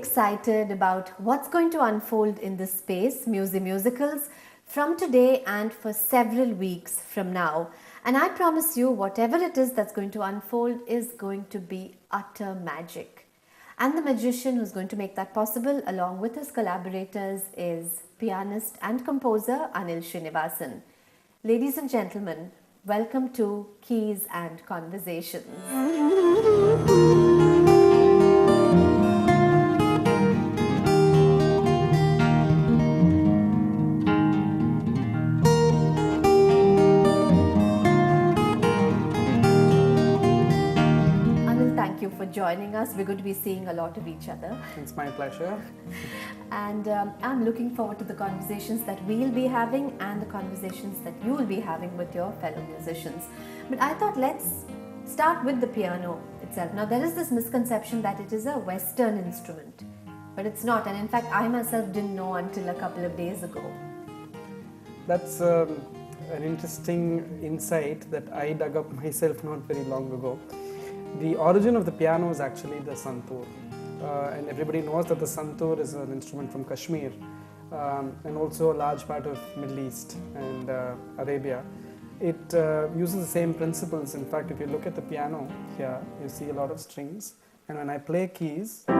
excited about what's going to unfold in this space, musicals, from today and for several weeks from now. And I promise you, whatever it is that's going to unfold is going to be utter magic. And the magician who's going to make that possible, along with his collaborators, is pianist and composer Anil Srinivasan. Ladies and gentlemen, welcome to Keys and Conversations. Thank you for joining us. We're going to be seeing a lot of each other. It's my pleasure. And I'm looking forward to the conversations that we'll be having and the conversations that you will be having with your fellow musicians. But I thought let's start with the piano itself. Now there is this misconception that it is a Western instrument, but it's not. And in fact, I myself didn't know until a couple of days ago. That's an interesting insight that I dug up myself not very long ago. The origin of the piano is actually the santoor, and everybody knows that the santoor is an instrument from Kashmir and also a large part of Middle East and Arabia. It uses the same principles. In fact, if you look at the piano here, you see a lot of strings, and when I play keys, all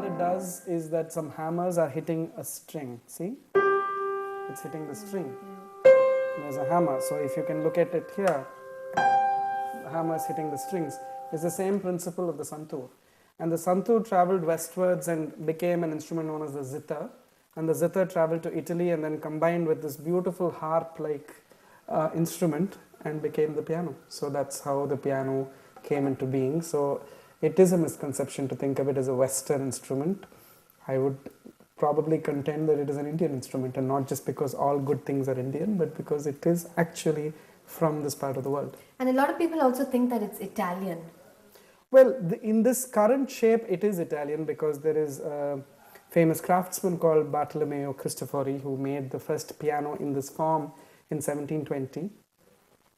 it does is that some hammers are hitting a string. See? It's hitting the string. There's a hammer, so if you can look at it here, hammers hitting the strings. It's the same principle of the santoor. And the santoor traveled westwards and became an instrument known as the zither. And the zither traveled to Italy and then combined with this beautiful harp-like instrument and became the piano. So that's how the piano came into being. So it is a misconception to think of it as a Western instrument. I would probably contend that it is an Indian instrument, and not just because all good things are Indian, but because it is actually from this part of the world. And a lot of people also think that it's Italian. Well, in this current shape, it is Italian because there is a famous craftsman called Bartolomeo Cristofori who made the first piano in this form in 1720.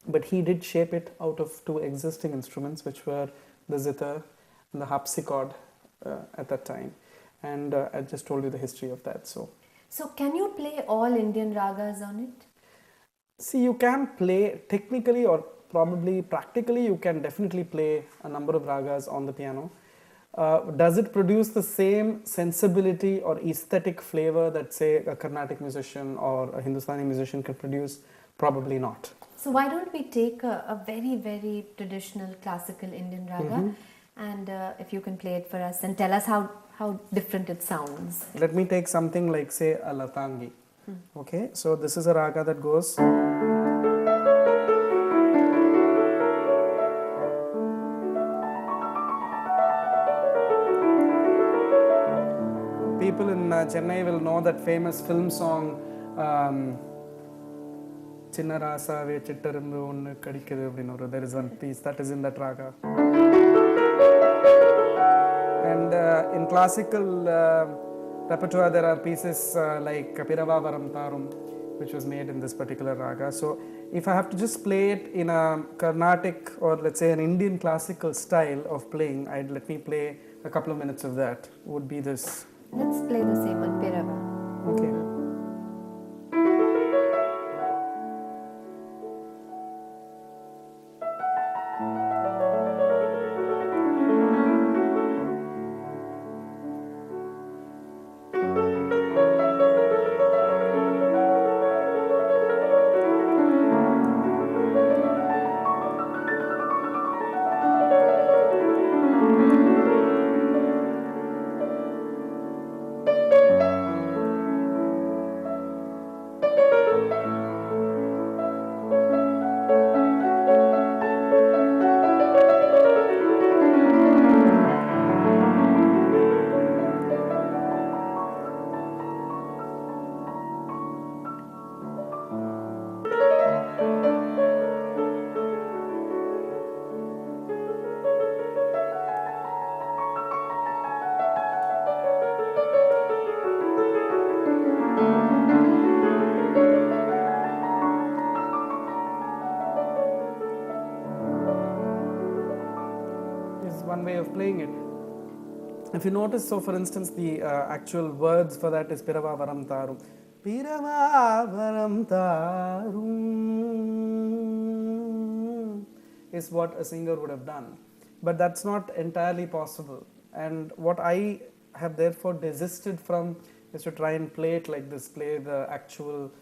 But he did shape it out of two existing instruments, which were the zither and the harpsichord at that time. And I just told you the history of that. So can you play all Indian ragas on it? See, you can play technically or probably practically, you can definitely play a number of ragas on the piano. Does it produce the same sensibility or aesthetic flavor that, say, a Carnatic musician or a Hindustani musician can produce? Probably not. So why don't we take a very, very traditional classical Indian raga, and if you can play it for us and tell us how different it sounds. Let me take something like, say, a Latangi. Okay, so this is a raga that goes. People in Chennai will know that famous film song, Chinna Rasave Chittarumbu Onnu Kadikkudu appdinu. There is one piece that is in that raga. And in classical repertoire, there are pieces like Pirava Varam Tarum, which was made in this particular raga. So if I have to just play it in a Carnatic or let's say an Indian classical style of playing, let me play a couple of minutes of that. Would be this. Let's play the same one, Pirava. Okay. one way of playing it. If you notice, so for instance, the actual words for that is Pirava Varam Tarum. Pirava Varam Tarum is what a singer would have done. But that's not entirely possible. And what I have therefore desisted from is to try and play it like this, play the actual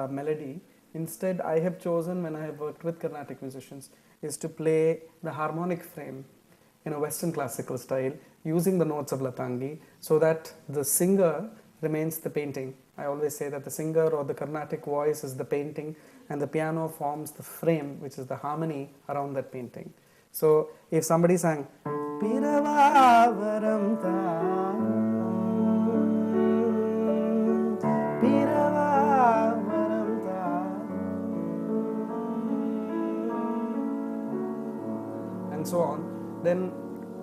melody. Instead, I have chosen, when I have worked with Carnatic musicians, is to play the harmonic frame in a Western classical style using the notes of Latangi, so that the singer remains the painting. I always say that the singer or the Carnatic voice is the painting and the piano forms the frame, which is the harmony around that painting. So if somebody sang Piravaram and so on, then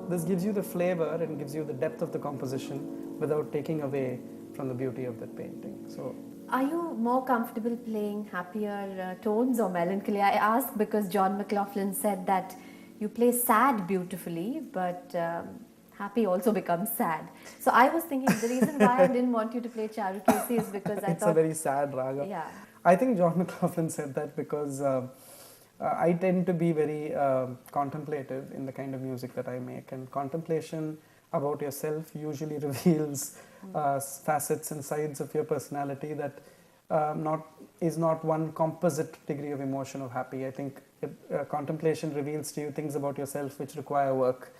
this gives you the flavor and gives you the depth of the composition without taking away from the beauty of that painting. So, are you more comfortable playing happier tones or melancholy? I ask because John Mclaughlin said that you play sad beautifully, but happy also becomes sad. So I was thinking the reason why I didn't want you to play Charukesi is because I it's thought... a very sad raga. Yeah. I think John Mclaughlin said that because I tend to be very contemplative in the kind of music that I make, and contemplation about yourself usually reveals facets and sides of your personality that is not one composite degree of emotion of happy. I think contemplation reveals to you things about yourself which require work,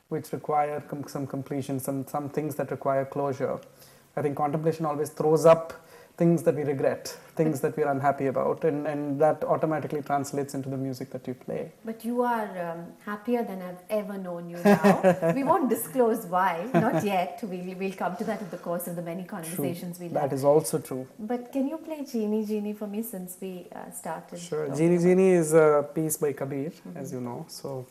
which require some completion, some things that require closure. I think contemplation always throws up things that we regret, things that we are unhappy about, and that automatically translates into the music that you play. But you are happier than I've ever known you now. We won't disclose why, not yet. We'll come to that in the course of the many conversations we'll have. That is also true. But can you play Jeenie Jeenie for me since we started? Sure. Jeenie Jeenie is a piece by Kabir, as you know. So.